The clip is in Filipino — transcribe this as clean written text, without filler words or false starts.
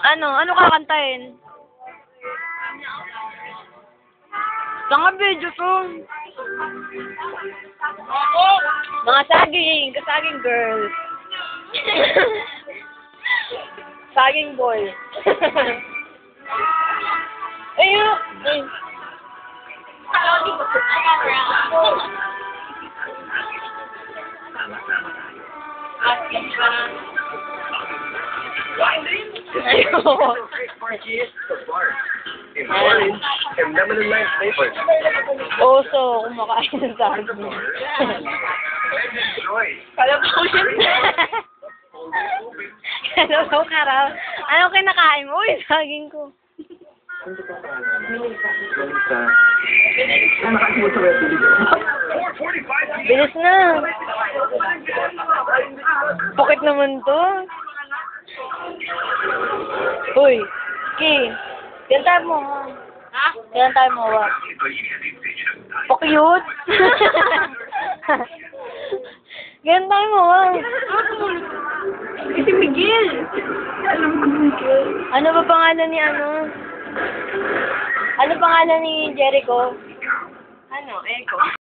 Ano kakantahin? Tanga video to. Mga kasaging girls. Saging boy. Ayun. In orange and lemon-lime flavors. Oso, kumakain ng saging. Enjoy. Kalabaw siya. Kalabaw ka raw. Ano kinakain mo? Uy, saging ko. Bilis na. Bakit naman to? Uy, Ki. Gantahan mo. Ha? Gantahan mo, wa. Pakyut. Gantahan mo, wa. Si Miguel. Alam ko Miguel. Ano ba pangalan ni ano? Ano pangalan ni Jericho? Ano, Echo.